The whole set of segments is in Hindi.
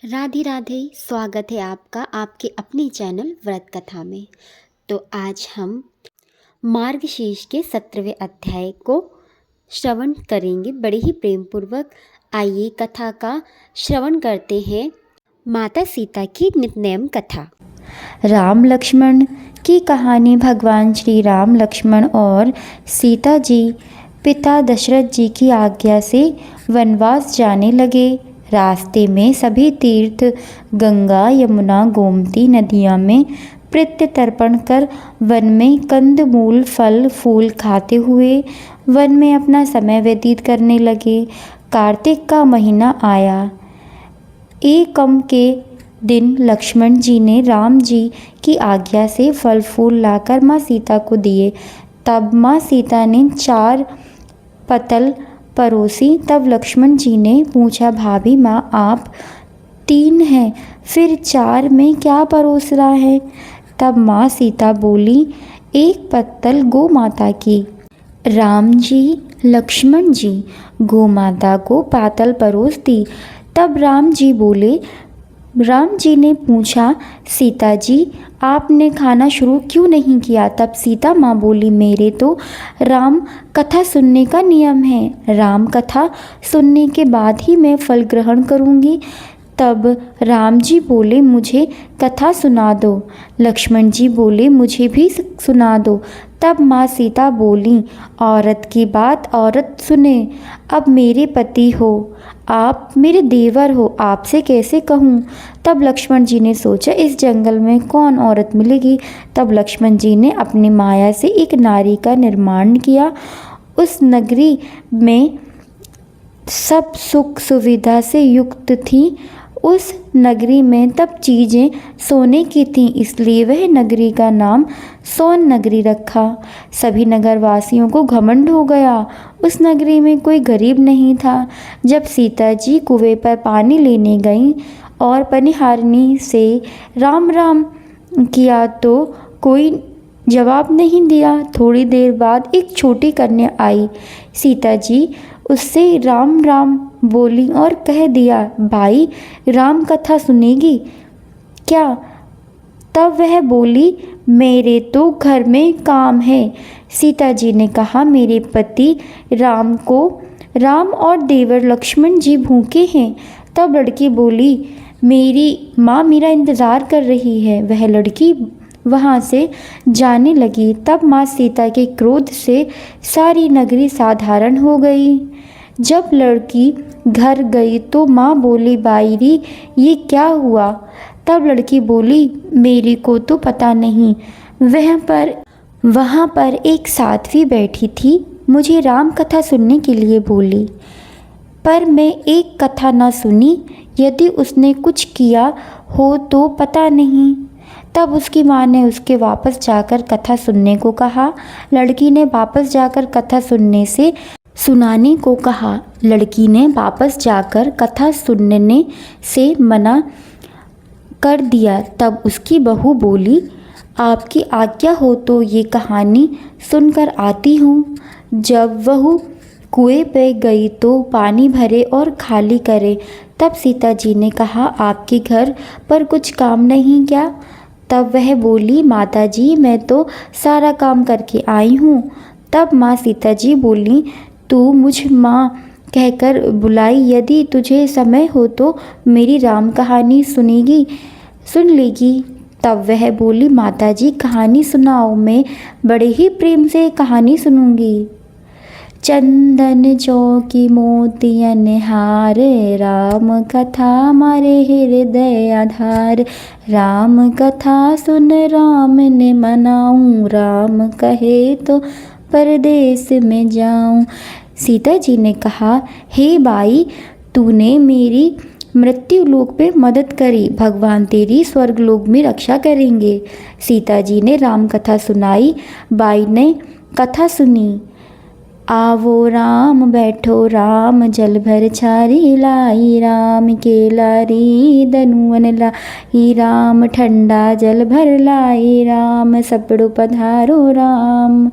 राधे राधे। स्वागत है आपका आपके अपने चैनल व्रत कथा में। तो आज हम मार्गशीर्ष के 17वें अध्याय को श्रवण करेंगे बड़े ही प्रेम पूर्वक। आइए कथा का श्रवण करते हैं। माता सीता की नित्यनेम कथा। राम लक्ष्मण की कहानी। भगवान श्री राम लक्ष्मण और सीता जी पिता दशरथ जी की आज्ञा से वनवास जाने लगे। रास्ते में सभी तीर्थ गंगा यमुना गोमती नदियों में पितृ तर्पण कर वन में कंद मूल फल फूल खाते हुए वन में अपना समय व्यतीत करने लगे। कार्तिक का महीना आया। एकम के दिन लक्ष्मण जी ने राम जी की आज्ञा से फल फूल लाकर माँ सीता को दिए। तब माँ सीता ने 4 पतल परोसी। तब लक्ष्मण जी ने पूछा, भाभी माँ आप 3 हैं, फिर 4 में क्या परोस रहा है? तब माँ सीता बोली, 1 पत्तल गौ माता की। राम जी लक्ष्मण जी गौ माता को पातल परोस दी। तब राम जी बोले, राम जी ने पूछा, सीता जी आपने खाना शुरू क्यों नहीं किया? तब सीता माँ बोली, मेरे तो राम कथा सुनने का नियम है। राम कथा सुनने के बाद ही मैं फल ग्रहण करूँगी। तब राम जी बोले, मुझे कथा सुना दो। लक्ष्मण जी बोले, मुझे भी सुना दो। तब माँ सीता बोली, औरत की बात औरत सुने। अब मेरे पति हो, आप मेरे देवर हो, आपसे कैसे कहूँ? तब लक्ष्मण जी ने सोचा, इस जंगल में कौन औरत मिलेगी? तब लक्ष्मण जी ने अपनी माया से एक नारी का निर्माण किया। उस नगरी में सब सुख सुविधा से युक्त थी। उस नगरी में तब चीज़ें सोने की थीं, इसलिए वह नगरी का नाम सोन नगरी रखा। सभी नगरवासियों को घमंड हो गया। उस नगरी में कोई गरीब नहीं था। जब सीता जी कुएं पर पानी लेने गईं और पनिहारिनी से राम राम किया तो कोई जवाब नहीं दिया। थोड़ी देर बाद एक छोटी कन्या आई। सीता जी उससे राम राम बोली और कह दिया, भाई राम कथा सुनेगी क्या? तब वह बोली, मेरे तो घर में काम है। सीता जी ने कहा, मेरे पति राम और देवर लक्ष्मण जी भूखे हैं। तब लड़की बोली, मेरी माँ मेरा इंतज़ार कर रही है। वह लड़की वहाँ से जाने लगी। तब माँ सीता के क्रोध से सारी नगरी साधारण हो गई। जब लड़की घर गई तो माँ बोली, बायरी ये क्या हुआ? तब लड़की बोली, मेरी को तो पता नहीं। वहाँ पर एक साध्वी बैठी थी, मुझे राम कथा सुनने के लिए बोली, पर मैं एक कथा न सुनी। यदि उसने कुछ किया हो तो पता नहीं। तब उसकी माँ ने उसके वापस जाकर कथा सुनने को कहा। लड़की ने वापस जाकर कथा सुनाने को कहा। लड़की ने वापस जाकर कथा सुनने से मना कर दिया। तब उसकी बहू बोली, आपकी आज्ञा हो तो ये कहानी सुनकर आती हूँ। जब बहू कुएं पे गई तो पानी भरे और खाली करे। तब सीता जी ने कहा, आपके घर पर कुछ काम नहीं क्या? तब वह बोली, माता जी मैं तो सारा काम करके आई हूँ। तब माँ सीता जी बोली, तू मुझ माँ कहकर बुलाई। यदि तुझे समय हो तो मेरी राम कहानी सुन लेगी। तब वह बोली, माता जी कहानी सुनाओ, मैं बड़े ही प्रेम से कहानी सुनूंगी। चंदन चौकी मोतियन हार, राम कथा मारे हृदय आधार। राम कथा सुन राम ने मनाऊं, राम कहे तो परदेश में जाऊं। सीता जी ने कहा, हे बाई तूने मेरी मृत्यु लोक पे मदद करी, भगवान तेरी स्वर्ग लोक में रक्षा करेंगे। सीता जी ने राम कथा सुनाई। बाई ने कथा सुनी। आवो राम बैठो राम, जल भर छारी लाई, राम के लारी दनुवन लाई, राम ठंडा जल भर लाई, राम सपड़ो पधारो राम।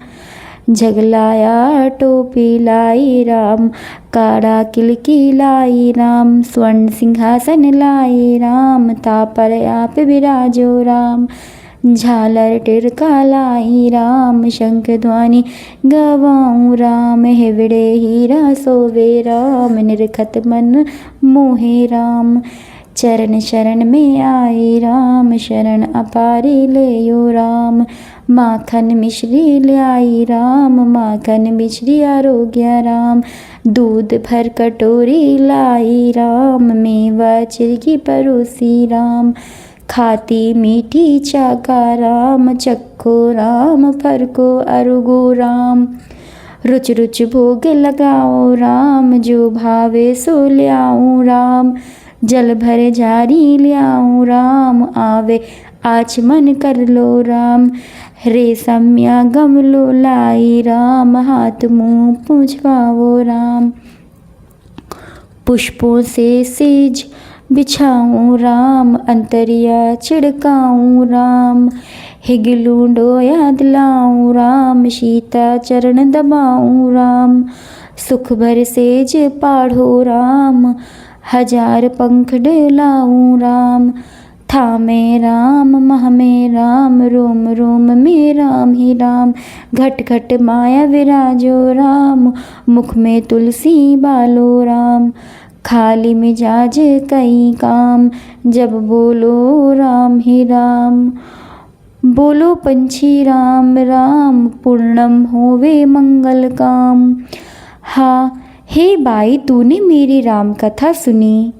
झगलाया टोपी लाई राम, काड़ा किलकी लाई राम, स्वर्ण सिंहासन लाई राम, तापर आप विराजो राम, झालर टिरका लाई राम, शंख ध्वनि गवाऊँ राम, हिवड़े हीरा सोवे राम, निरखत मन मोहे राम, चरण शरण में आए राम, शरण अपारे लेयो राम, माखन मिश्री लाई राम, माखन मिश्री आरोग्य राम, दूध भर कटोरी लाई राम, मेवा चिरकी परोसी राम, खाती मीठी चाका राम, चक्को राम, फर को अरुगो राम, रुच रुच भोग लगाओ राम, जो भावे सो ल्याऊँ राम, जल भर जारी ल्याऊँ राम, आवे आचमन कर लो राम, रेशमिया गमलो लाई राम, हाथ मुँह पूछवाओ राम, पुष्पों से सेज बिछाऊँ राम, अंतरिया छिड़काऊँ राम, हिगलू डोया दिलाऊँ राम, सीता चरण दबाऊँ राम, सुख भर सेज पाढ़ो राम, हजार पंख डोलाऊँ राम, थामे राम मह में राम, रोम रोम में राम ही राम, घट घट माया विराजो राम, मुख में तुलसी बालो राम, खाली मिजाज कई काम, जब बोलो राम ही राम, बोलो पंछी राम राम, पूर्णम होवे मंगल काम। हाँ हे बाई, तूने मेरी राम कथा सुनी,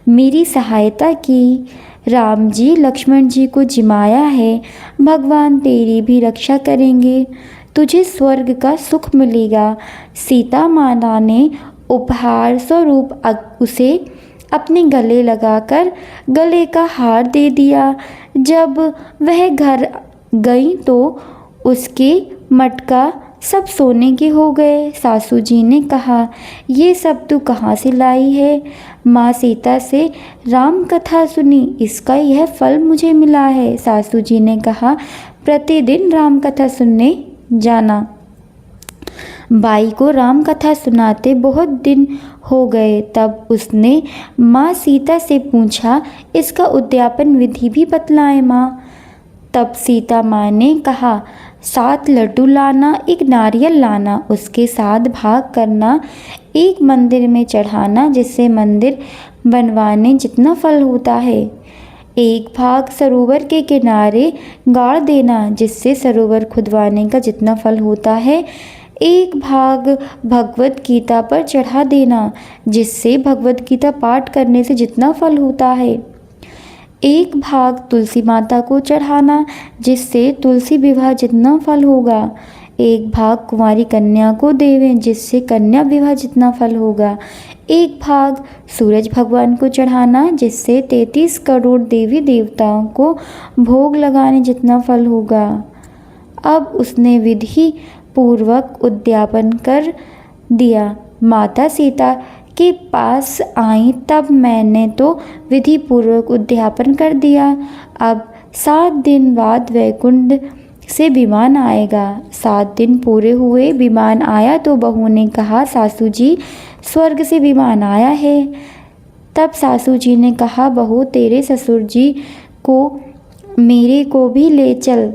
मेरी सहायता की, राम जी लक्ष्मण जी को जिमाया है, भगवान तेरी भी रक्षा करेंगे, तुझे स्वर्ग का सुख मिलेगा। सीता माता ने उपहार स्वरूप उसे अपने गले लगाकर गले का हार दे दिया। जब वह घर गई तो उसके मटका सब सोने के हो गए। सासू जी ने कहा, ये सब तू कहाँ से लाई है? माँ सीता से राम कथा सुनी, इसका यह फल मुझे मिला है। सासू जी ने कहा, प्रतिदिन राम कथा सुनने जाना। बाई को राम कथा सुनाते बहुत दिन हो गए। तब उसने माँ सीता से पूछा, इसका उद्यापन विधि भी बतलाएं माँ। तब सीता माँ ने कहा, 7 लड्डू लाना, 1 नारियल लाना, उसके 7 भाग करना, एक मंदिर में चढ़ाना, जिससे मंदिर बनवाने जितना फल होता है। 1 भाग सरोवर के किनारे गाड़ देना, जिससे सरोवर खुदवाने का जितना फल होता है। 1 भाग भगवत गीता पर चढ़ा देना, जिससे भगवत गीता पाठ करने से जितना फल होता है। 1 भाग तुलसी माता को चढ़ाना, जिससे तुलसी विवाह जितना फल होगा। 1 भाग कुंवारी कन्या को देवें, जिससे कन्या विवाह जितना फल होगा। 1 भाग सूरज भगवान को चढ़ाना, जिससे 33 करोड़ देवी देवताओं को भोग लगाने जितना फल होगा। अब उसने विधि पूर्वक उद्यापन कर दिया। माता सीता के पास आई, तब मैंने तो विधि पूर्वक उद्यापन कर दिया। अब 7 दिन बाद वैकुंठ से विमान आएगा। 7 दिन पूरे हुए, विमान आया तो बहू ने कहा, सासू जी स्वर्ग से विमान आया है। तब सासू जी ने कहा, बहू तेरे ससुर जी को मेरे को भी ले चल,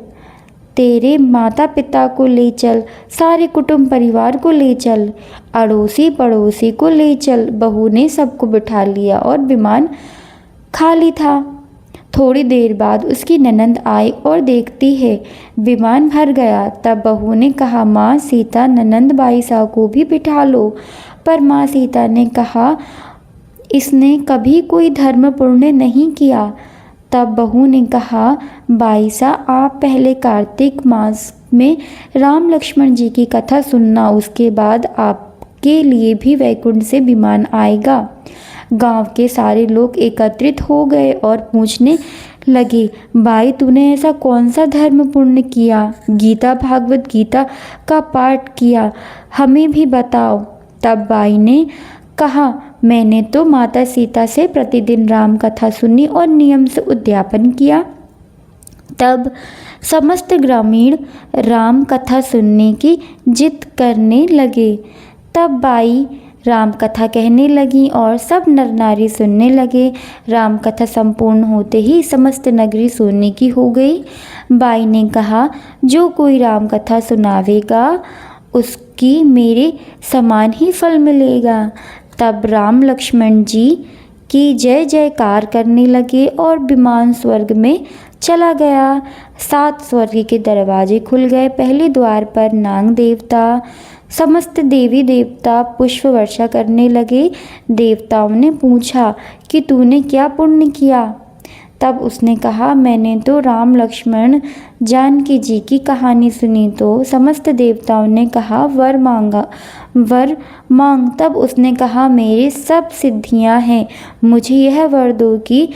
तेरे माता पिता को ले चल, सारे कुटुंब परिवार को ले चल, अड़ोसी पड़ोसी को ले चल। बहू ने सबको बिठा लिया और विमान खाली था। थोड़ी देर बाद उसकी ननंद आई और देखती है विमान भर गया। तब बहू ने कहा, माँ सीता ननंद बाईसा को भी बिठा लो। पर माँ सीता ने कहा, इसने कभी कोई धर्म पुण्य नहीं किया। तब बहू ने कहा, बाईसा आप पहले कार्तिक मास में राम लक्ष्मण जी की कथा सुनना, उसके बाद आपके लिए भी वैकुंठ से विमान आएगा। गांव के सारे लोग एकत्रित हो गए और पूछने लगे, बाई तूने ऐसा कौन सा धर्म पुण्य किया? गीता भागवत गीता का पाठ किया, हमें भी बताओ। तब बाई ने कहा, मैंने तो माता सीता से प्रतिदिन राम कथा सुनी और नियम से उद्यापन किया। तब समस्त ग्रामीण राम कथा सुनने की जिद करने लगे। तब बाई राम कथा कहने लगी और सब नर नारी सुनने लगे। राम कथा संपूर्ण होते ही समस्त नगरी सोने की हो गई। बाई ने कहा, जो कोई राम कथा सुनावेगा उसकी मेरे समान ही फल मिलेगा। तब राम लक्ष्मण जी की जय जयकार करने लगे और विमान स्वर्ग में चला गया। 7 स्वर्ग के दरवाजे खुल गए। पहले द्वार पर नाग देवता, समस्त देवी देवता पुष्प वर्षा करने लगे। देवताओं ने पूछा कि तूने क्या पुण्य किया? तब उसने कहा, मैंने तो राम लक्ष्मण जानकी जी की कहानी सुनी। तो समस्त देवताओं ने कहा, वर मांग। तब उसने कहा, मेरे सब सिद्धियां हैं, मुझे यह वर दो कि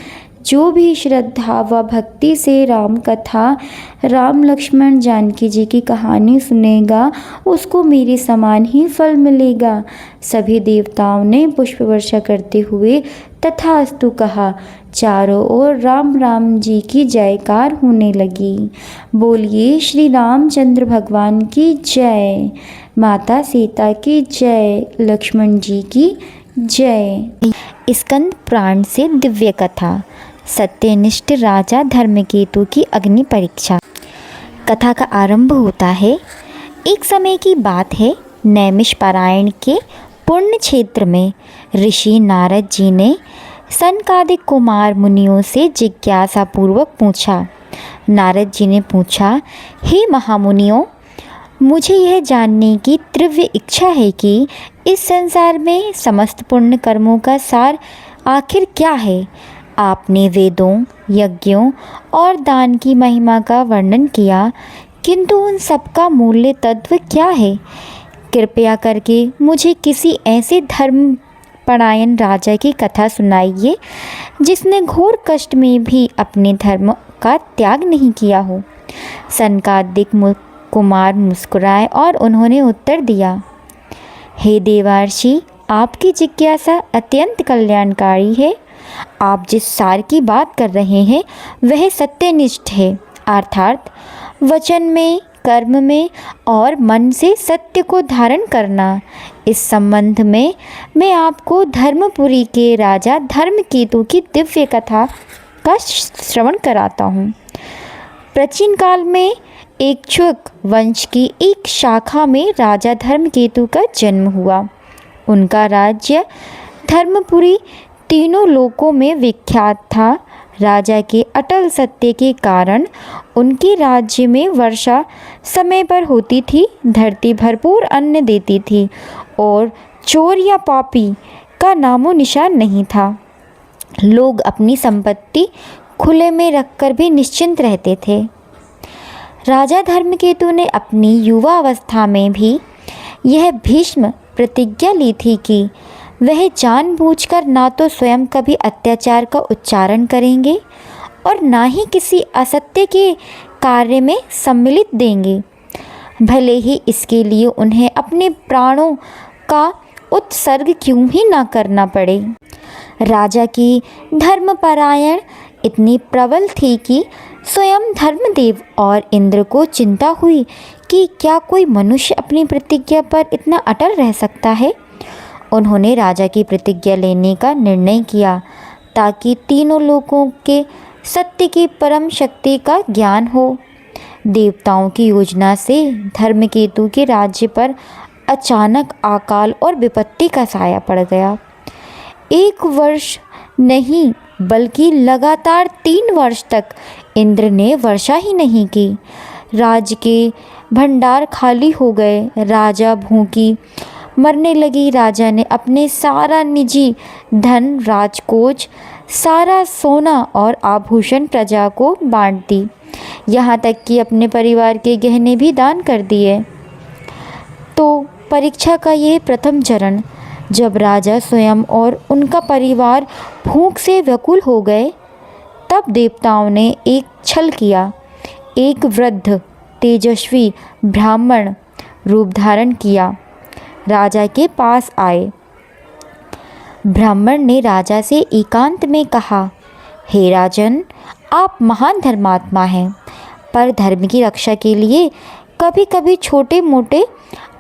जो भी श्रद्धा व भक्ति से राम कथा, राम लक्ष्मण जानकी जी की कहानी सुनेगा उसको मेरे समान ही फल मिलेगा। सभी देवताओं ने पुष्प वर्षा करते हुए तथास्तु कहा। चारों ओर राम राम जी की जयकार होने लगी। बोलिए श्री रामचंद्र भगवान की जय, माता सीता की जय, लक्ष्मण जी की जय। स्कंद पुराण से दिव्य कथा, सत्यनिष्ठ राजा धर्मकेतु की अग्नि परीक्षा। कथा का आरंभ होता है। एक समय की बात है, नैमिषपारायण के पुण्य क्षेत्र में ऋषि नारद जी ने सनकादिक कुमार मुनियों से जिज्ञासा पूर्वक पूछा। नारद जी ने पूछा, हे महामुनियों, मुझे यह जानने की तीव्र इच्छा है कि इस संसार में समस्त पुण्य कर्मों का सार आखिर क्या है। आपने वेदों, यज्ञों और दान की महिमा का वर्णन किया, किंतु उन सबका मूल्य तत्व क्या है? कृपया करके मुझे किसी ऐसे धर्मपरायण राजा की कथा सुनाइए जिसने घोर कष्ट में भी अपने धर्म का त्याग नहीं किया हो। सनकादिक कुमार मुस्कुराए और उन्होंने उत्तर दिया, हे देवर्षि, आपकी जिज्ञासा अत्यंत कल्याणकारी है। आप जिस सार की बात कर रहे हैं वह सत्यनिष्ठ है, अर्थात वचन में, कर्म में और मन से सत्य को धारण करना। इस संबंध में मैं आपको धर्मपुरी के राजा धर्मकेतु की दिव्य कथा का श्रवण कराता हूँ। प्राचीन काल में इक्ष्वाकु वंश की एक शाखा में राजा धर्मकेतु का जन्म हुआ। उनका राज्य धर्मपुरी तीनों लोकों में विख्यात था। राजा के अटल सत्य के कारण उनके राज्य में वर्षा समय पर होती थी, धरती भरपूर अन्न देती थी और चोर या पापी का नामो निशान नहीं था। लोग अपनी संपत्ति खुले में रखकर भी निश्चिंत रहते थे। राजा धर्मकेतु ने अपनी युवा अवस्था में भी यह भीष्म प्रतिज्ञा ली थी कि वह जानबूझकर ना तो स्वयं कभी अत्याचार का उच्चारण करेंगे और ना ही किसी असत्य के कार्य में सम्मिलित देंगे, भले ही इसके लिए उन्हें अपने प्राणों का उत्सर्ग क्यों ही ना करना पड़े। राजा की धर्मपरायण इतनी प्रबल थी कि स्वयं धर्मदेव और इंद्र को चिंता हुई कि क्या कोई मनुष्य अपनी प्रतिज्ञा पर इतना अटल रह सकता है। उन्होंने राजा की प्रतिज्ञा लेने का निर्णय किया ताकि तीनों लोगों के सत्य की परम शक्ति का ज्ञान हो। देवताओं की योजना से धर्मकेतु के राज्य पर अचानक अकाल और विपत्ति का साया पड़ गया। 1 वर्ष नहीं बल्कि लगातार 3 वर्ष तक इंद्र ने वर्षा ही नहीं की। राज्य के भंडार खाली हो गए। राजा भूखी मरने लगी। राजा ने अपने सारा निजी धन, राजकोष, सारा सोना और आभूषण प्रजा को बांट दी, यहाँ तक कि अपने परिवार के गहने भी दान कर दिए। तो परीक्षा का ये प्रथम चरण, जब राजा स्वयं और उनका परिवार भूख से व्याकुल हो गए, तब देवताओं ने एक छल किया। एक वृद्ध तेजस्वी ब्राह्मण रूप धारण किया, राजा के पास आए। ब्राह्मण ने राजा से एकांत में कहा, हे राजन, आप महान धर्मात्मा हैं, पर धर्म की रक्षा के लिए कभी कभी छोटे मोटे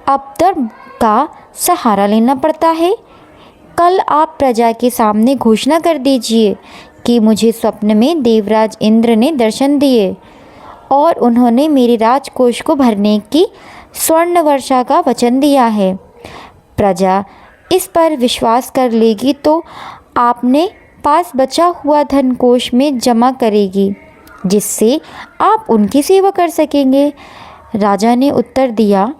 अपधर्म का सहारा लेना पड़ता है। कल आप प्रजा के सामने घोषणा कर दीजिए कि मुझे स्वप्न में देवराज इंद्र ने दर्शन दिए और उन्होंने मेरे राजकोष को भरने की स्वर्ण वर्षा का वचन दिया है। प्रजा इस पर विश्वास कर लेगी तो आपने पास बचा हुआ धन कोष में जमा करेगी, जिससे आप उनकी सेवा कर सकेंगे। राजा ने उत्तर दिया।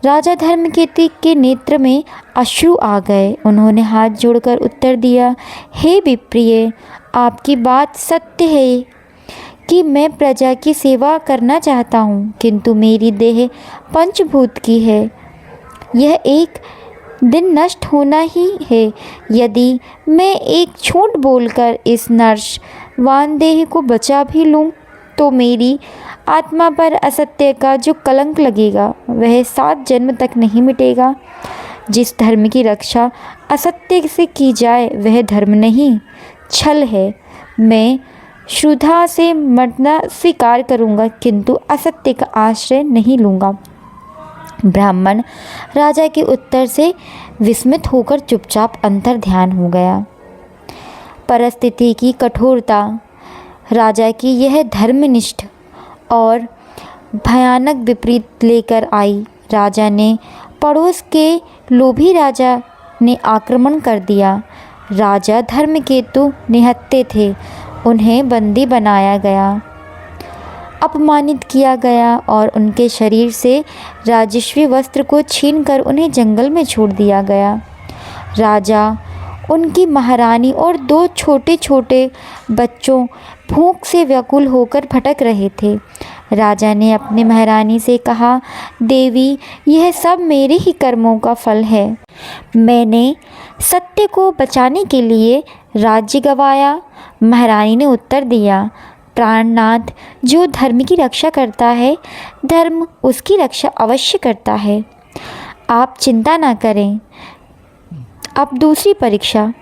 राजा धर्मकेतु के नेत्र में अश्रु आ गए। उन्होंने हाथ जोड़कर उत्तर दिया, हे विप्रिय, आपकी बात सत्य है कि मैं प्रजा की सेवा करना चाहता हूँ, किंतु मेरी देह पंचभूत की है। यह एक दिन नष्ट होना ही है। यदि मैं एक झूठ बोलकर इस नर्शवान देह को बचा भी लूँ तो मेरी आत्मा पर असत्य का जो कलंक लगेगा वह 7 जन्म तक नहीं मिटेगा। जिस धर्म की रक्षा असत्य से की जाए वह धर्म नहीं, छल है। मैं श्रद्धा से मरना स्वीकार करूँगा, किंतु असत्य का आश्रय नहीं लूँगा। ब्राह्मण राजा के उत्तर से विस्मित होकर चुपचाप अंतर ध्यान हो गया। परिस्थिति की कठोरता राजा की यह धर्मनिष्ठ और भयानक विपरीत लेकर आई। राजा ने पड़ोस के लोभी राजा ने आक्रमण कर दिया। राजा धर्मकेतु निहत्थे थे, उन्हें बंदी बनाया गया, अपमानित किया गया और उनके शरीर से राजस्वी वस्त्र को छीनकर उन्हें जंगल में छोड़ दिया गया। राजा, उनकी महारानी और 2 छोटे छोटे बच्चों भूख से व्याकुल होकर भटक रहे थे। राजा ने अपनी महारानी से कहा, देवी, यह सब मेरे ही कर्मों का फल है। मैंने सत्य को बचाने के लिए राज्य गंवाया। महारानी ने उत्तर दिया, प्राणनाथ, जो धर्म की रक्षा करता है, धर्म उसकी रक्षा अवश्य करता है। आप चिंता ना करें। अब दूसरी परीक्षा।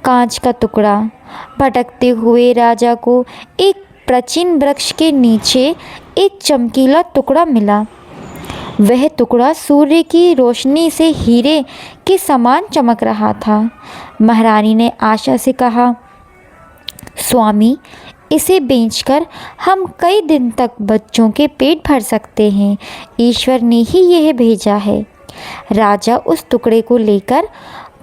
कांच का टुकड़ा। भटकते हुए राजा को एक प्राचीन वृक्ष के नीचे एक चमकीला टुकड़ा मिला। वह टुकड़ा सूर्य की रोशनी से हीरे के समान चमक रहा था। महारानी ने आशा से कहा, स्वामी, इसे बेचकर हम कई दिन तक बच्चों के पेट भर सकते हैं। ईश्वर ने ही यह भेजा है। राजा उस टुकड़े को लेकर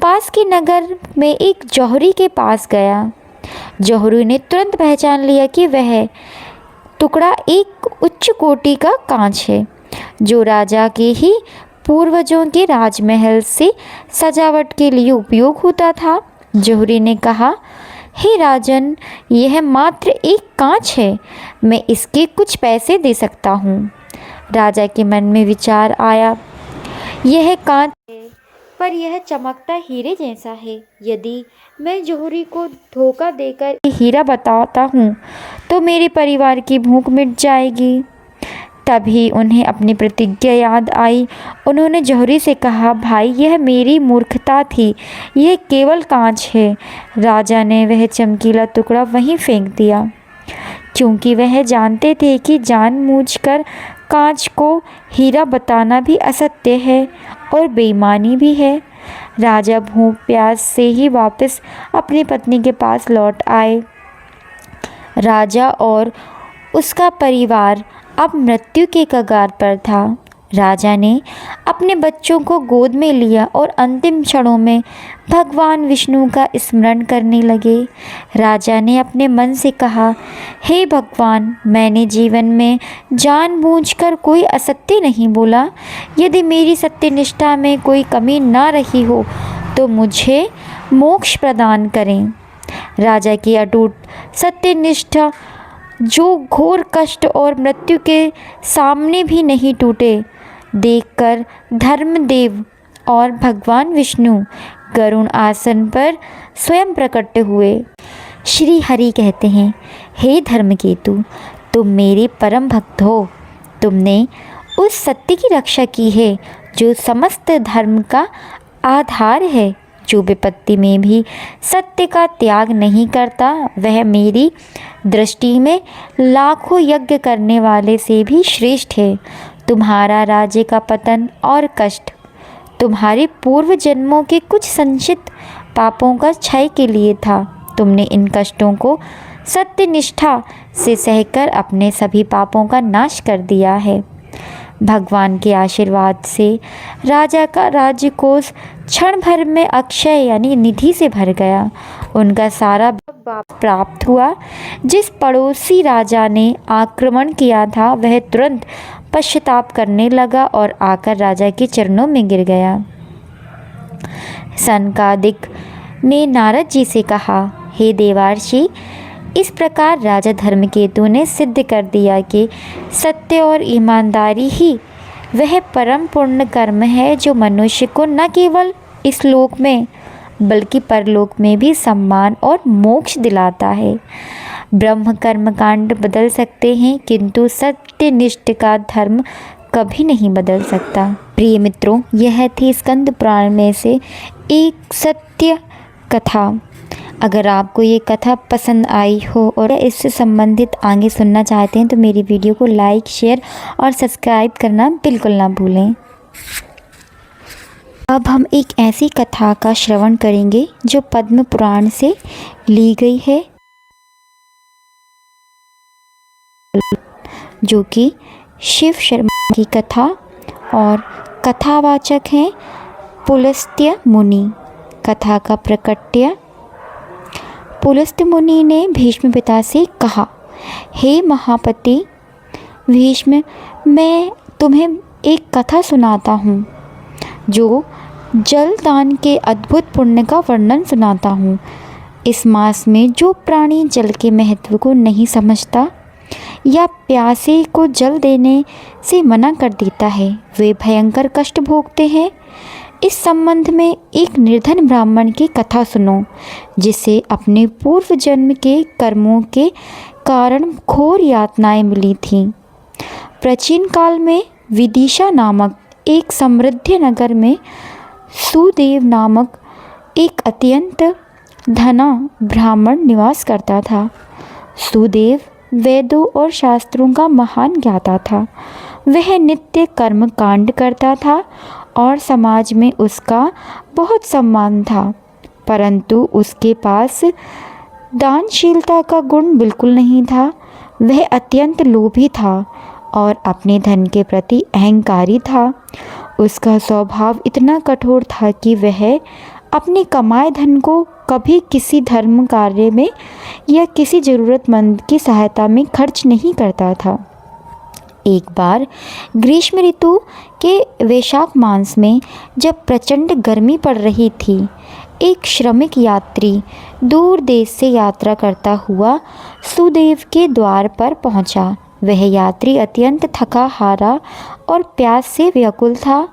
पास के नगर में एक जौहरी के पास गया। जौहरी ने तुरंत पहचान लिया कि वह टुकड़ा एक उच्च कोटि का कांच है, जो राजा के ही पूर्वजों के राजमहल से सजावट के लिए उपयोग होता था। जौहरी ने कहा, हे राजन, यह मात्र एक कांच है, मैं इसके कुछ पैसे दे सकता हूँ। राजा के मन में विचार आया, यह कांच है पर यह चमकता हीरे जैसा है। यदि मैं जौहरी को धोखा देकर हीरा बताता हूँ तो मेरे परिवार की भूख मिट जाएगी। तभी उन्हें अपनी प्रतिज्ञा याद आई। उन्होंने जौहरी से कहा, भाई, यह मेरी मूर्खता थी, यह केवल कांच है। राजा ने वह चमकीला टुकड़ा वहीं फेंक दिया, क्योंकि वह जानते थे कि जानबूझकर कांच को हीरा बताना भी असत्य है और बेईमानी भी है। राजा भूख प्यास से ही वापस अपनी पत्नी के पास लौट आए। राजा और उसका परिवार अब मृत्यु के कगार पर था। राजा ने अपने बच्चों को गोद में लिया और अंतिम क्षणों में भगवान विष्णु का स्मरण करने लगे। राजा ने अपने मन से कहा, हे भगवान, मैंने जीवन में जानबूझकर कोई असत्य नहीं बोला। यदि मेरी सत्यनिष्ठा में कोई कमी ना रही हो तो मुझे मोक्ष प्रदान करें। राजा की अटूट सत्यनिष्ठा, जो घोर कष्ट और मृत्यु के सामने भी नहीं टूटे, देखकर धर्मदेव और भगवान विष्णु गरुड़ आसन पर स्वयं प्रकट हुए। श्री हरि कहते हैं, हे धर्मकेतु, तुम मेरे परम भक्त हो। तुमने उस सत्य की रक्षा की है जो समस्त धर्म का आधार है। जो विपत्ति में भी सत्य का त्याग नहीं करता, वह मेरी दृष्टि में लाखों यज्ञ करने वाले से भी श्रेष्ठ है। तुम्हारा राज्य का पतन और कष्ट तुम्हारे पूर्व जन्मों के कुछ संचित पापों का क्षय के लिए था। तुमने इन कष्टों को सत्यनिष्ठा से सहकर अपने सभी पापों का नाश कर दिया है। भगवान के आशीर्वाद से राजा का राज्यकोष क्षण भर में अक्षय यानी निधि से भर गया। उनका सारा प्राप्त हुआ। जिस पड़ोसी राजा ने आक्रमण किया था वह तुरंत पश्चाताप करने लगा और आकर राजा के चरणों में गिर गया। सनकादिक ने नारद जी से कहा, हे देवर्षि, इस प्रकार राजा धर्मकेतु ने सिद्ध कर दिया कि सत्य और ईमानदारी ही वह परम पुण्य कर्म है जो मनुष्य को न केवल इस लोक में बल्कि परलोक में भी सम्मान और मोक्ष दिलाता है। ब्रह्म कर्म कांड बदल सकते हैं किंतु सत्यनिष्ठ का धर्म कभी नहीं बदल सकता। प्रिय मित्रों, यह थी स्कंद पुराण में से एक सत्य कथा। अगर आपको ये कथा पसंद आई हो और इससे संबंधित आगे सुनना चाहते हैं तो मेरी वीडियो को लाइक, शेयर और सब्सक्राइब करना बिल्कुल ना भूलें। अब हम एक ऐसी कथा का श्रवण करेंगे जो पद्म पुराण से ली गई है, जो कि शिव शर्मा की कथा और कथावाचक हैं पुलस्त्य मुनि। कथा का प्रकट्य। पुलस्त्य मुनि ने भीष्म पिता से कहा, हे महापति भीष्म, मैं तुम्हें एक कथा सुनाता हूँ जो जल दान के अद्भुत पुण्य का वर्णन सुनाता हूँ। इस मास में जो प्राणी जल के महत्व को नहीं समझता या प्यासे को जल देने से मना कर देता है, वे भयंकर कष्ट भोगते हैं। इस संबंध में एक निर्धन ब्राह्मण की कथा सुनो, जिसे अपने पूर्व जन्म के कर्मों के कारण घोर यातनाएं मिली थीं। प्राचीन काल में विदिशा नामक एक समृद्ध नगर में सुदेव नामक एक अत्यंत धना ब्राह्मण निवास करता था। सुदेव वेदों और शास्त्रों का महान ज्ञाता था। वह नित्य कर्म कांड करता था और समाज में उसका बहुत सम्मान था, परंतु उसके पास दानशीलता का गुण बिल्कुल नहीं था। वह अत्यंत लोभी था और अपने धन के प्रति अहंकारी था। उसका स्वभाव इतना कठोर था कि वह अपने कमाए धन को कभी किसी धर्म कार्य में या किसी ज़रूरतमंद की सहायता में खर्च नहीं करता था। एक बार ग्रीष्म ऋतु के वैशाख मास में जब प्रचंड गर्मी पड़ रही थी, एक श्रमिक यात्री दूर देश से यात्रा करता हुआ सुदेव के द्वार पर पहुंचा। वह यात्री अत्यंत थका हारा और प्यास से व्याकुल था।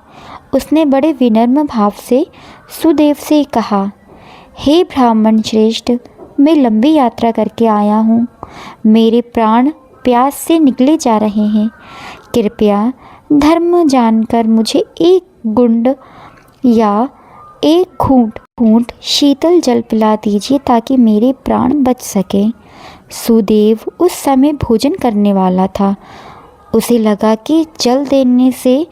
उसने बड़े विनम्र भाव से सुदेव से कहा, हे ब्राह्मण श्रेष्ठ, मैं लंबी यात्रा करके आया हूँ। मेरे प्राण प्यास से निकले जा रहे हैं। कृपया धर्म जानकर मुझे एक गुंड या एक घूंट शीतल जल पिला दीजिए ताकि मेरे प्राण बच सके। सुदेव उस समय भोजन करने वाला था। उसे लगा कि जल देने से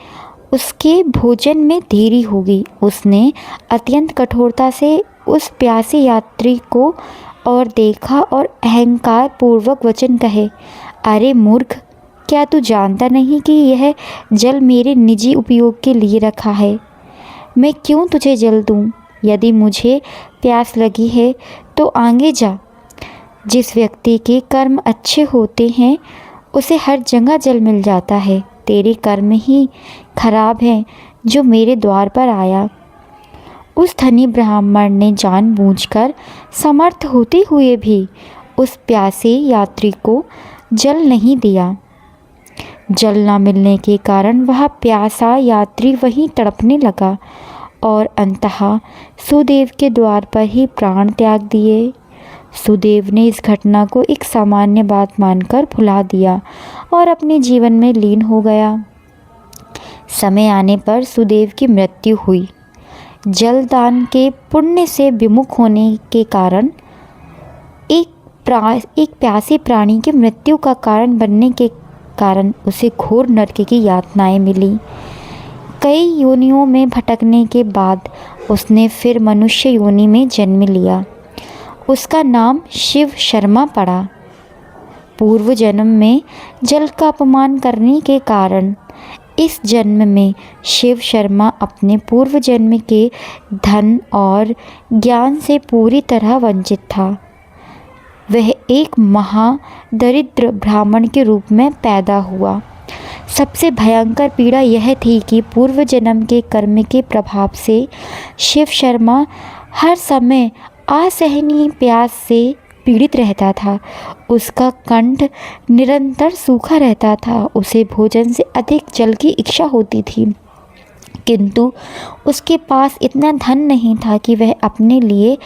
उसके भोजन में देरी होगी। उसने अत्यंत कठोरता से उस प्यासे यात्री को और देखा और अहंकार पूर्वक वचन कहे, अरे मूर्ख, क्या तू जानता नहीं कि यह जल मेरे निजी उपयोग के लिए रखा है? मैं क्यों तुझे जल दूं? यदि मुझे प्यास लगी है तो आगे जा। जिस व्यक्ति के कर्म अच्छे होते हैं उसे हर जगह जल मिल जाता है। तेरे कर्म ही खराब हैं जो मेरे द्वार पर आया। उस धनी ब्राह्मण ने जानबूझकर समर्थ होते हुए भी उस प्यासे यात्री को जल नहीं दिया। जल न मिलने के कारण वह प्यासा यात्री वहीं तड़पने लगा और अंततः सुदेव के द्वार पर ही प्राण त्याग दिए। सुदेव ने इस घटना को एक सामान्य बात मानकर भुला दिया और अपने जीवन में लीन हो गया। समय आने पर सुदेव की मृत्यु हुई। जलदान के पुण्य से विमुख होने के कारण एक प्यासे प्राणी की मृत्यु का कारण बनने के कारण उसे घोर नरक की यातनाएं मिली। कई योनियों में भटकने के बाद उसने फिर मनुष्य योनि में जन्म लिया। उसका नाम शिव शर्मा पड़ा। पूर्व जन्म में जल का अपमान करने के कारण इस जन्म में शिव शर्मा अपने पूर्व जन्म के धन और ज्ञान से पूरी तरह वंचित था। वह एक महादरिद्र ब्राह्मण के रूप में पैदा हुआ। सबसे भयंकर पीड़ा यह थी कि पूर्व जन्म के कर्म के प्रभाव से शिव शर्मा हर समय असहनीय प्यास से पीड़ित रहता था। उसका कंठ निरंतर सूखा रहता था। उसे भोजन से अधिक जल की इच्छा होती थी, किंतु उसके पास इतना धन नहीं था कि वह अपने लिए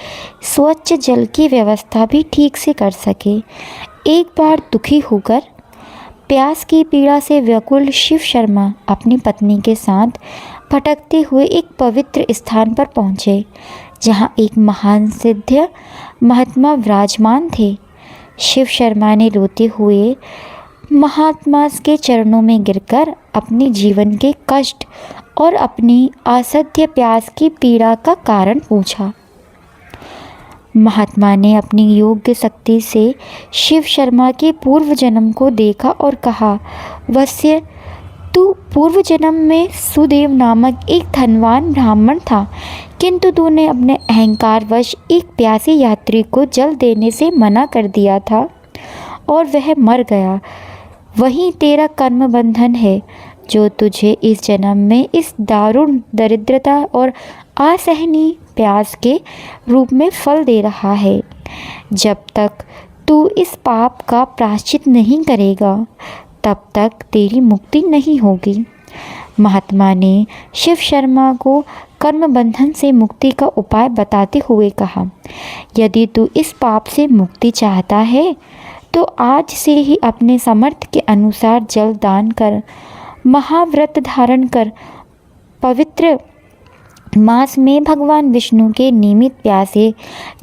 स्वच्छ जल की व्यवस्था भी ठीक से कर सके। एक बार दुखी होकर प्यास की पीड़ा से व्याकुल शिव शर्मा अपनी पत्नी के साथ भटकते हुए एक पवित्र स्थान पर पहुँचे, जहाँ एक महान सिद्ध महात्मा विराजमान थे। शिव शर्मा ने रोते हुए महात्मा के चरणों में गिरकर अपने जीवन के कष्ट और अपनी असाध्य प्यास की पीड़ा का कारण पूछा। महात्मा ने अपनी योग्य शक्ति से शिव शर्मा के पूर्व जन्म को देखा और कहा, वत्स्य, तू पूर्व जन्म में सुदेव नामक एक धनवान ब्राह्मण था, किंतु तूने अपने अहंकारवश एक प्यासे यात्री को जल देने से मना कर दिया था और वह मर गया। वही तेरा कर्म बंधन है जो तुझे इस जन्म में इस दारुण दरिद्रता और असहनीय प्यास के रूप में फल दे रहा है। जब तक तू इस पाप का प्रायश्चित नहीं करेगा, तब तक तेरी मुक्ति नहीं होगी। महात्मा ने शिव शर्मा को कर्म बंधन से मुक्ति का उपाय बताते हुए कहा, यदि तू इस पाप से मुक्ति चाहता है तो आज से ही अपने सामर्थ्य के अनुसार जल दान कर, महाव्रत धारण कर, पवित्र मास में भगवान विष्णु के नियमित प्यासे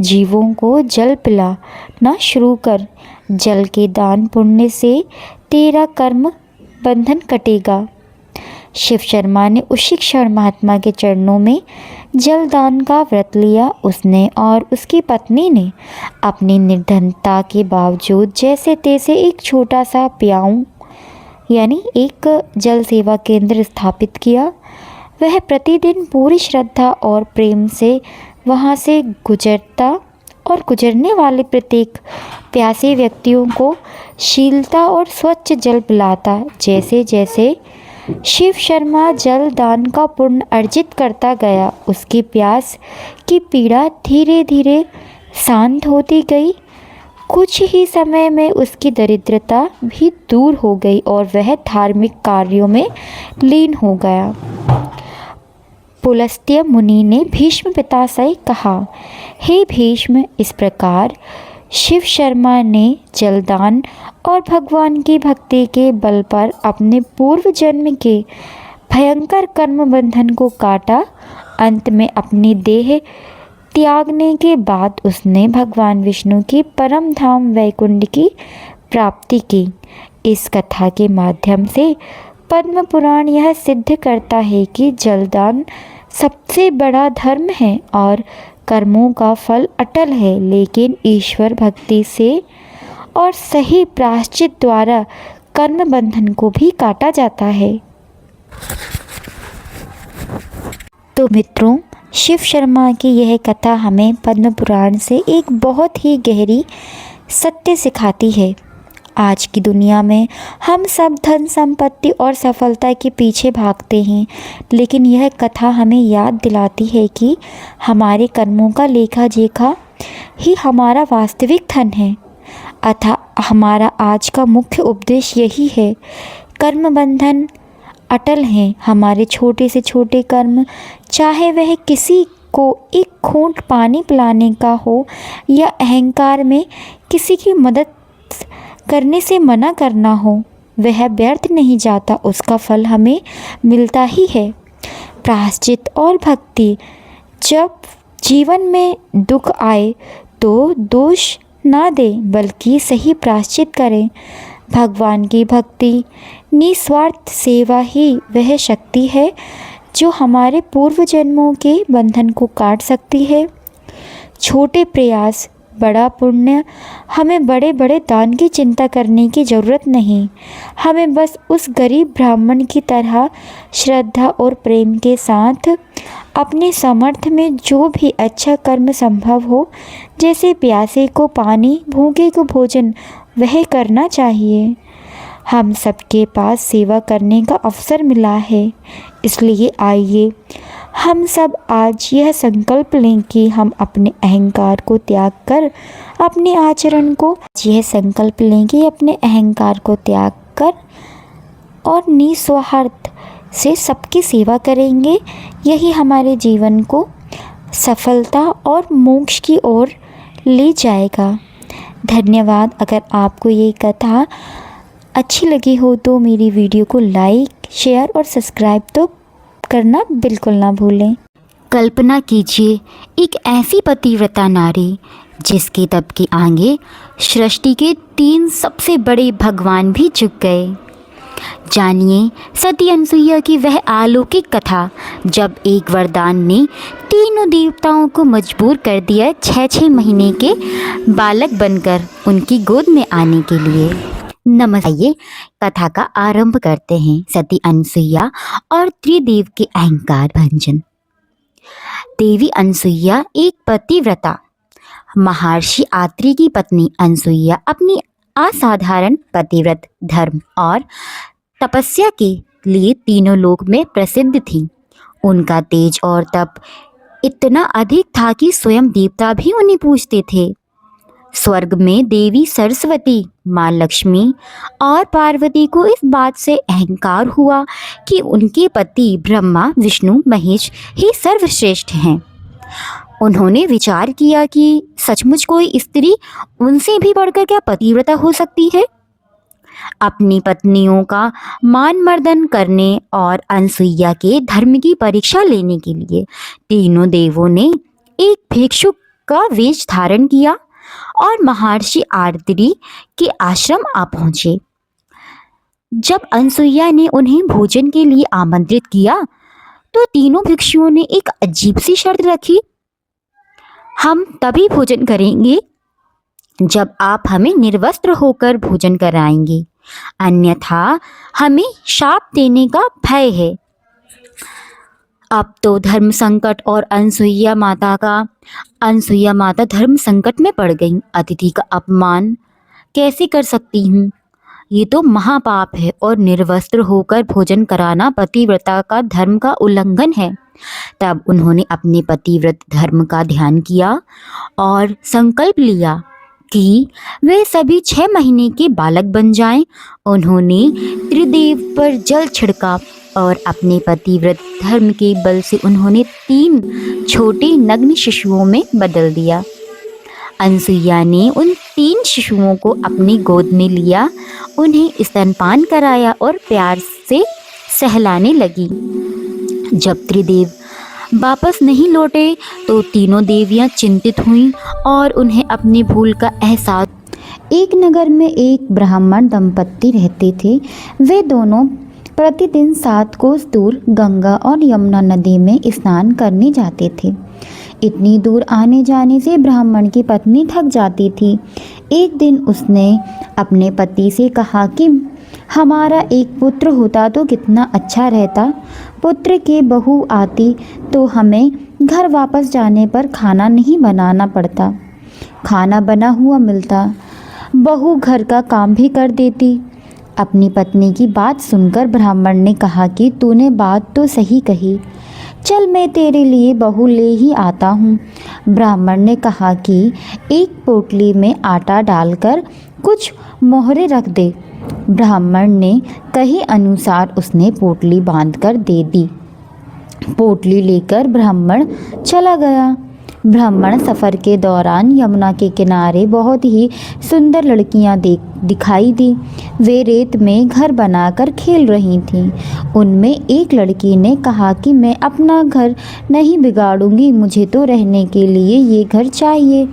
जीवों को जल पिलाना शुरू कर। जल के दान पुण्य से तेरा कर्म बंधन कटेगा। शिव शर्मा ने उसी क्षण महात्मा के चरणों में जलदान का व्रत लिया। उसने और उसकी पत्नी ने अपनी निर्धनता के बावजूद जैसे तैसे एक छोटा सा प्याऊ यानी एक जल सेवा केंद्र स्थापित किया। वह प्रतिदिन पूरी श्रद्धा और प्रेम से वहाँ से गुजरता और गुजरने वाले प्रत्येक प्यासे व्यक्तियों को शीलता और स्वच्छ जल पिलाता। जैसे जैसे शिव शर्मा जल दान का पुण्य अर्जित करता गया, उसकी प्यास की पीड़ा धीरे धीरे शांत होती गई। कुछ ही समय में उसकी दरिद्रता भी दूर हो गई और वह धार्मिक कार्यों में लीन हो गया। पुलस्त्य मुनि ने भीष्म पिता से कहा, हे भीष्म, इस प्रकार शिव शर्मा ने जलदान और भगवान की भक्ति के बल पर अपने पूर्व जन्म के भयंकर कर्म बंधन को काटा। अंत में अपनी देह त्यागने के बाद उसने भगवान विष्णु की परम धाम वैकुंठ की प्राप्ति की। इस कथा के माध्यम से पद्म पुराण यह सिद्ध करता है कि जलदान सबसे बड़ा धर्म है और कर्मों का फल अटल है, लेकिन ईश्वर भक्ति से और सही प्रायश्चित द्वारा कर्म बंधन को भी काटा जाता है। तो मित्रों, शिव शर्मा की यह कथा हमें पद्म पुराण से एक बहुत ही गहरी सत्य सिखाती है। आज की दुनिया में हम सब धन संपत्ति और सफलता के पीछे भागते हैं, लेकिन यह कथा हमें याद दिलाती है कि हमारे कर्मों का लेखा जोखा ही हमारा वास्तविक धन है। अतः हमारा आज का मुख्य उपदेश यही है, कर्म बंधन अटल हैं। हमारे छोटे से छोटे कर्म, चाहे वह किसी को एक घूंट पानी पिलाने का हो या अहंकार में किसी की मदद करने से मना करना हो, वह व्यर्थ नहीं जाता, उसका फल हमें मिलता ही है। प्रायश्चित और भक्ति जब जीवन में दुख आए तो दोष ना दें बल्कि सही प्रायश्चित करें। भगवान की भक्ति, निस्वार्थ सेवा ही वह शक्ति है जो हमारे पूर्व जन्मों के बंधन को काट सकती है। छोटे प्रयास, बड़ा पुण्य। हमें बड़े बड़े दान की चिंता करने की ज़रूरत नहीं। हमें बस उस गरीब ब्राह्मण की तरह श्रद्धा और प्रेम के साथ अपने सामर्थ्य में जो भी अच्छा कर्म संभव हो, जैसे प्यासे को पानी, भूखे को भोजन, वह करना चाहिए। हम सबके पास सेवा करने का अवसर मिला है, इसलिए आइए हम सब आज यह संकल्प लें कि हम अपने अहंकार को त्याग कर अपने आचरण को त्याग कर और निस्वार्थ से सबकी सेवा करेंगे। यही हमारे जीवन को सफलता और मोक्ष की ओर ले जाएगा। धन्यवाद। अगर आपको ये कथा अच्छी लगी हो तो मेरी वीडियो को लाइक, शेयर और सब्सक्राइब तो करना बिल्कुल ना भूलें। कल्पना कीजिए एक ऐसी पतिव्रता नारी जिसके तप के आगे सृष्टि के 3 सबसे बड़े भगवान भी झुक गए। जानिए सती अनसुईया की वह अलौकिक कथा, जब एक वरदान ने तीनों देवताओं को मजबूर कर दिया 6-6 महीने के बालक बनकर उनकी गोद में आने के लिए। नमस्ते। कथा का आरंभ करते हैं। सती अनसुईया और त्रिदेव के अहंकार भंजन। देवी अनसुईया एक पतिव्रता। महर्षि आत्रि की पत्नी अनसुईया अपनी असाधारण पतिव्रत धर्म और तपस्या के लिए तीनों लोक में प्रसिद्ध थी। उनका तेज और तप इतना अधिक था कि स्वयं देवता भी उन्हें पूजते थे। स्वर्ग में देवी सरस्वती, माँ लक्ष्मी और पार्वती को इस बात से अहंकार हुआ कि उनके पति ब्रह्मा, विष्णु, महेश ही सर्वश्रेष्ठ हैं। उन्होंने विचार किया कि सचमुच कोई स्त्री उनसे भी बढ़कर क्या पतिव्रता हो सकती है। अपनी पत्नियों का मान मर्दन करने और अनसुईया के धर्म की परीक्षा लेने के लिए तीनों देवों ने एक भिक्षुक का वेश धारण किया और महर्षि आत्रि के आश्रम आ पहुँचे। जब अनसुईया ने उन्हें भोजन के लिए आमंत्रित किया तो तीनों भिक्षुओं ने एक अजीब सी शर्त रखी। हम तभी भोजन करेंगे जब आप हमें निर्वस्त्र होकर भोजन कराएंगे, अन्यथा हमें शाप देने का भय है। अब तो धर्म संकट और अनसुईया माता धर्म संकट में पड़ गई। अतिथि का अपमान कैसे कर सकती हूँ? ये तो महापाप है और निर्वस्त्र होकर भोजन कराना पतिव्रता का धर्म का उल्लंघन है। तब उन्होंने अपने पतिव्रत धर्म का ध्यान किया और संकल्प लिया कि वे सभी 6 महीने के बालक बन जाएं। उन्होंने त्रिदेव पर जल छिड़का और अपने पतिव्रत धर्म के बल से उन्होंने 3 छोटे नग्न शिशुओं में बदल दिया। अनसुईया ने उन 3 शिशुओं को अपनी गोद में लिया, उन्हें स्तनपान कराया और प्यार से सहलाने लगी। जब त्रिदेव वापस नहीं लौटे तो तीनों देवियां चिंतित हुईं और उन्हें अपनी भूल का एहसास। एक नगर में एक ब्राह्मण दंपत्ति रहते थे। वे दोनों प्रतिदिन 7 कोस दूर गंगा और यमुना नदी में स्नान करने जाते थे। इतनी दूर आने जाने से ब्राह्मण की पत्नी थक जाती थी। एक दिन उसने अपने पति से कहा कि हमारा एक पुत्र होता तो कितना अच्छा रहता। पुत्र के बहू आती तो हमें घर वापस जाने पर खाना नहीं बनाना पड़ता, खाना बना हुआ मिलता। बहू घर का काम भी कर देती। अपनी पत्नी की बात सुनकर ब्राह्मण ने कहा कि तूने बात तो सही कही, चल मैं तेरे लिए बहू ले ही आता हूँ। ब्राह्मण ने कहा कि एक पोटली में आटा डालकर कुछ मोहरे रख दे। ब्राह्मण ने कहे अनुसार उसने पोटली बांधकर दे दी। पोटली लेकर ब्राह्मण चला गया। ब्राह्मण सफ़र के दौरान यमुना के किनारे बहुत ही सुंदर लड़कियां दिखाई दी। वे रेत में घर बनाकर खेल रही थीं। उनमें एक लड़की ने कहा कि मैं अपना घर नहीं बिगाड़ूंगी, मुझे तो रहने के लिए ये घर चाहिए।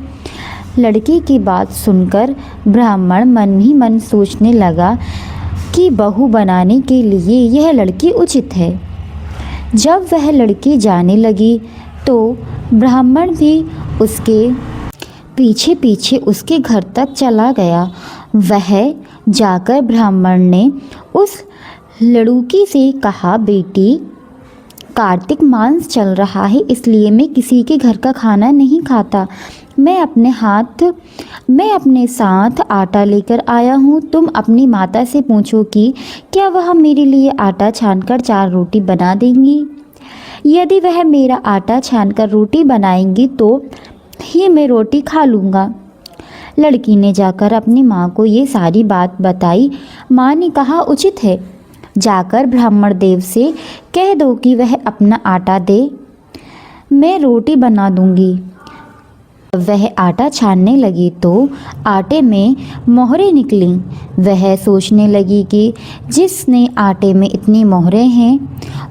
लड़की की बात सुनकर ब्राह्मण मन ही मन सोचने लगा कि बहू बनाने के लिए यह लड़की उचित है। जब वह लड़की जाने लगी तो ब्राह्मण भी उसके पीछे पीछे उसके घर तक चला गया। वह जाकर ब्राह्मण ने उस लड़की से कहा, बेटी, कार्तिक मास चल रहा है, इसलिए मैं किसी के घर का खाना नहीं खाता। मैं अपने साथ आटा लेकर आया हूँ। तुम अपनी माता से पूछो कि क्या वह मेरे लिए आटा छानकर 4 रोटी बना देंगी। यदि वह मेरा आटा छानकर रोटी बनाएंगी तो ही मैं रोटी खा लूँगा। लड़की ने जाकर अपनी माँ को ये सारी बात बताई। माँ ने कहा, उचित है, जाकर ब्राह्मण देव से कह दो कि वह अपना आटा दे, मैं रोटी बना दूँगी। वह आटा छानने लगी तो आटे में मोहरें निकलीं। वह सोचने लगी कि जिसने आटे में इतनी मोहरें हैं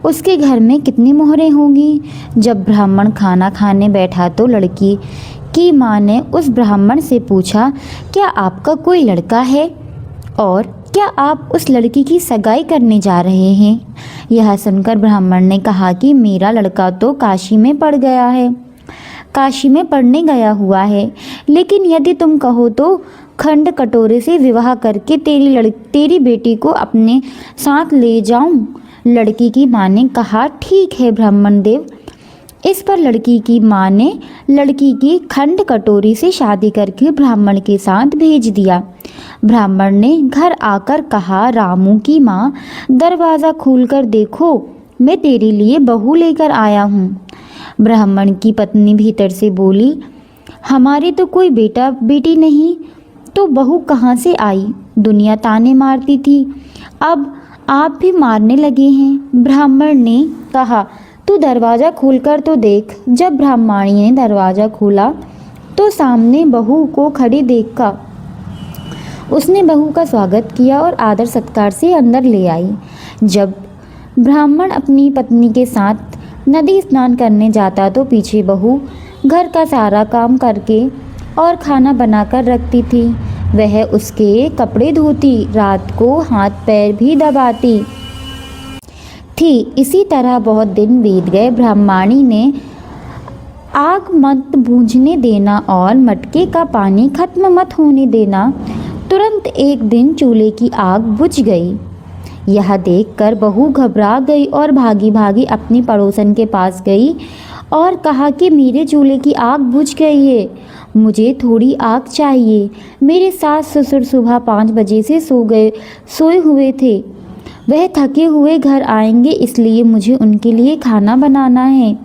उसके घर में कितनी मोहरें होंगी। जब ब्राह्मण खाना खाने बैठा तो लड़की की माँ ने उस ब्राह्मण से पूछा, क्या आपका कोई लड़का है और क्या आप उस लड़की की सगाई करने जा रहे हैं। यह सुनकर ब्राह्मण ने कहा कि मेरा लड़का तो काशी में पढ़ने गया है, लेकिन यदि तुम कहो तो खंड कटोरे से विवाह करके तेरी बेटी को अपने साथ ले जाऊं। लड़की की माँ ने कहा, ठीक है ब्राह्मण देव। इस पर लड़की की माँ ने लड़की की खंड कटोरी से शादी करके ब्राह्मण के साथ भेज दिया। ब्राह्मण ने घर आकर कहा, रामू की माँ, दरवाज़ा खोलकर देखो, मैं तेरे लिए बहू लेकर आया हूँ। ब्राह्मण की पत्नी भीतर से बोली, हमारी तो कोई बेटा बेटी नहीं, तो बहू कहाँ से आई। दुनिया ताने मारती थी, अब आप भी मारने लगे हैं। ब्राह्मण ने कहा, तू दरवाज़ा खोलकर तो देख। जब ब्राह्मणी ने दरवाज़ा खोला तो सामने बहू को खड़ी देखा। उसने बहू का स्वागत किया और आदर सत्कार से अंदर ले आई। जब ब्राह्मण अपनी पत्नी के साथ नदी स्नान करने जाता तो पीछे बहू घर का सारा काम करके और खाना बनाकर रखती थी। वह उसके कपड़े धोती, रात को हाथ पैर भी दबाती थी। इसी तरह बहुत दिन बीत गए। ब्राह्मणी ने आग मत बूझने देना और मटके का पानी खत्म मत होने देना। तुरंत एक दिन चूल्हे की आग बुझ गई। यह देखकर बहू घबरा गई और भागी भागी अपनी पड़ोसन के पास गई और कहा कि मेरे चूल्हे की आग बुझ गई है, मुझे थोड़ी आग चाहिए। मेरे सास ससुर सुबह 5 बजे से सोए हुए थे। वह थके हुए घर आएंगे, इसलिए मुझे उनके लिए खाना बनाना है।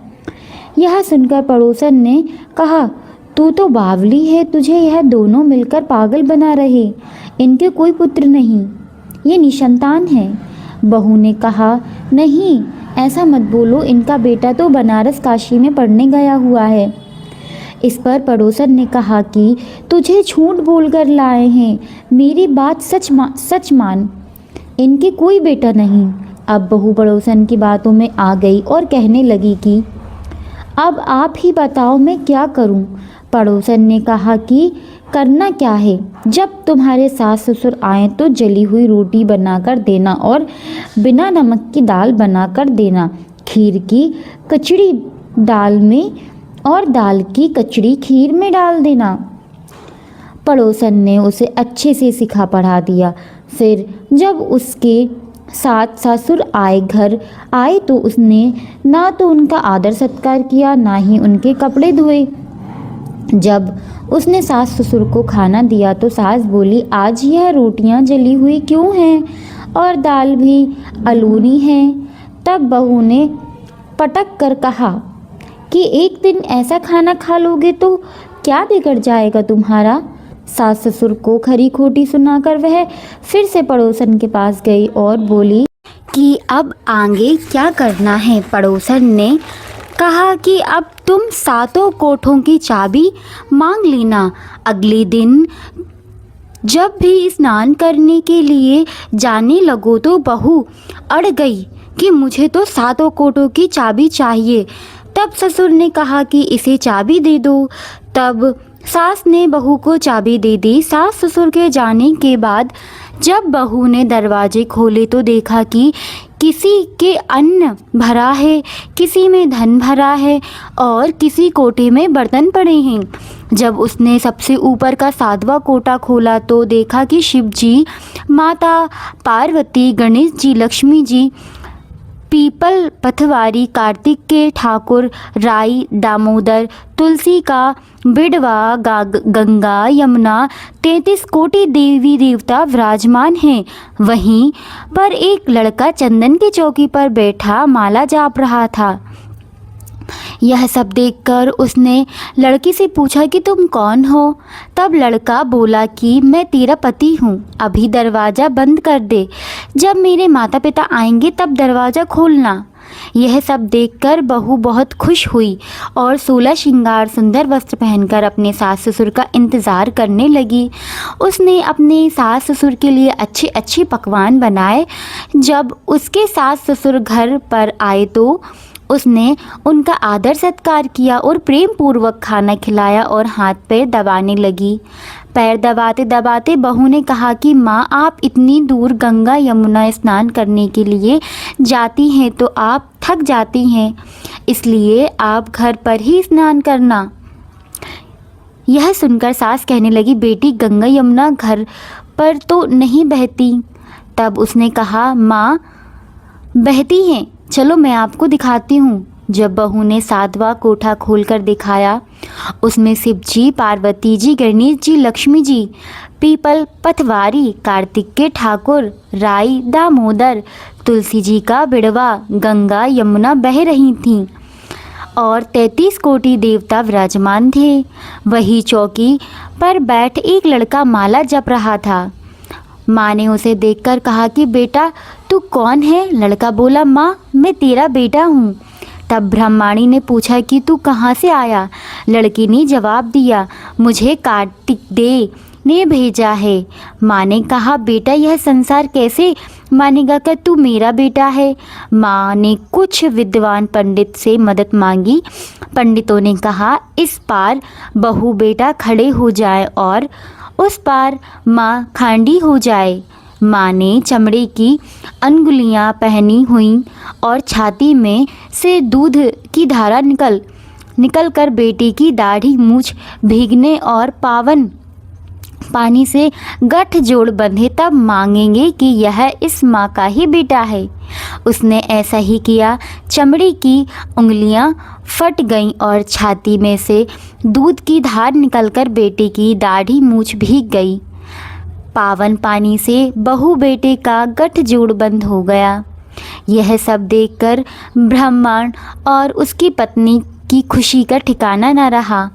यह सुनकर पड़ोसन ने कहा, तू तो बावली है, तुझे यह दोनों मिलकर पागल बना रहे। इनके कोई पुत्र नहीं, ये निसंतान है। बहू ने कहा, नहीं, ऐसा मत बोलो, इनका बेटा तो बनारस काशी में पढ़ने गया हुआ है। इस पर पड़ोसन ने कहा कि तुझे झूठ बोलकर लाए हैं, मेरी बात सच मान, इनके कोई बेटा नहीं। अब बहू पड़ोसन की बातों में आ गई और कहने लगी कि अब आप ही बताओ मैं क्या करूं। पड़ोसन ने कहा कि करना क्या है, जब तुम्हारे सास ससुर आए तो जली हुई रोटी बनाकर देना और बिना नमक की दाल बनाकर देना, खीर की कचड़ी दाल में और दाल की कचड़ी खीर में डाल देना। पड़ोसन ने उसे अच्छे से सिखा पढ़ा दिया। फिर जब उसके साथ ससुर घर आए तो उसने ना तो उनका आदर सत्कार किया, ना ही उनके कपड़े धोए। जब उसने सास ससुर को खाना दिया तो सास बोली, आज यह रोटियां जली हुई क्यों हैं और दाल भी अलूनी है। तब बहू ने पटक कर कहा कि एक दिन ऐसा खाना खा लोगे तो क्या बिगड़ जाएगा तुम्हारा। सास ससुर को खरी खोटी सुनाकर वह फिर से पड़ोसन के पास गई और बोली कि अब आगे क्या करना है। पड़ोसन ने कहा कि अब तुम 7 कोठों की चाबी मांग लेना। अगले दिन जब भी स्नान करने के लिए जाने लगो तो बहू अड़ गई कि मुझे तो 7 कोटों की चाबी चाहिए। तब ससुर ने कहा कि इसे चाबी दे दो। तब सास ने बहू को चाबी दे दी। सास ससुर के जाने के बाद जब बहू ने दरवाजे खोले तो देखा कि किसी के अन्न भरा है, किसी में धन भरा है और किसी कोटे में बर्तन पड़े हैं। जब उसने सबसे ऊपर का 7वां कोटा खोला तो देखा कि शिव जी, माता पार्वती, गणेश जी, लक्ष्मी जी, पीपल, पथवारी, कार्तिक के ठाकुर, राई, दामोदर, तुलसी का बिड़वा, गंगा, यमुना, 33 कोटि देवी देवता विराजमान हैं। वहीं पर एक लड़का चंदन की चौकी पर बैठा माला जाप रहा था। यह सब देखकर उसने लड़की से पूछा कि तुम कौन हो? तब लड़का बोला कि मैं तेरा पति हूँ, अभी दरवाज़ा बंद कर दे, जब मेरे माता पिता आएंगे तब दरवाज़ा खोलना। यह सब देखकर बहू बहुत खुश हुई और 16 श्रृंगार सुंदर वस्त्र पहनकर अपने सास ससुर का इंतज़ार करने लगी। उसने अपने सास ससुर के लिए अच्छे अच्छे पकवान बनाए। जब उसके सास ससुर घर पर आए तो उसने उनका आदर सत्कार किया और प्रेम पूर्वक खाना खिलाया और हाथ पैर दबाने लगी। पैर दबाते दबाते बहू ने कहा कि माँ, आप इतनी दूर गंगा यमुना स्नान करने के लिए जाती हैं तो आप थक जाती हैं, इसलिए आप घर पर ही स्नान करना। यह सुनकर सास कहने लगी, बेटी, गंगा यमुना घर पर तो नहीं बहती। तब उसने कहा, माँ, बहती हैं, चलो मैं आपको दिखाती हूँ। जब बहू ने 7वां कोठा खोलकर दिखाया, उसमें शिव जी, पार्वती जी, गणेश जी, लक्ष्मी जी, पीपल, पथवारी, कार्तिक के ठाकुर, राई, दामोदर, तुलसी जी का बिड़वा, गंगा यमुना बह रही थीं और 33 कोटि देवता विराजमान थे। वही चौकी पर बैठ एक लड़का माला जप रहा था। माँ ने उसे देखकर कहा कि बेटा, तू कौन है? लड़का बोला, माँ, मैं तेरा बेटा हूँ। तब ब्रह्माणी ने पूछा कि तू कहाँ से आया? लड़की ने जवाब दिया, मुझे कार्तिक दे ने भेजा है। माँ ने कहा, बेटा, यह संसार कैसे मानेगा कि तू मेरा बेटा है? माँ ने कुछ विद्वान पंडित से मदद मांगी। पंडितों ने कहा, इस पार बहू बेटा खड़े हो जाए और उस पार माँ खांडी हो जाए। माँ ने चमड़े की अंगुलियाँ पहनी हुई और छाती में से दूध की धारा निकल कर बेटी की दाढ़ी मूछ भीगने और पावन पानी से गठ जोड़ बंधे, तब मांगेंगे कि यह इस माँ का ही बेटा है। उसने ऐसा ही किया। चमड़ी की उंगलियां फट गईं और छाती में से दूध की धार निकलकर बेटे की दाढ़ी मूछ भीग गई। पावन पानी से बहू बेटे का गठजोड़ बंद हो गया। यह सब देखकर ब्राह्मण और उसकी पत्नी की खुशी का ठिकाना न रहा।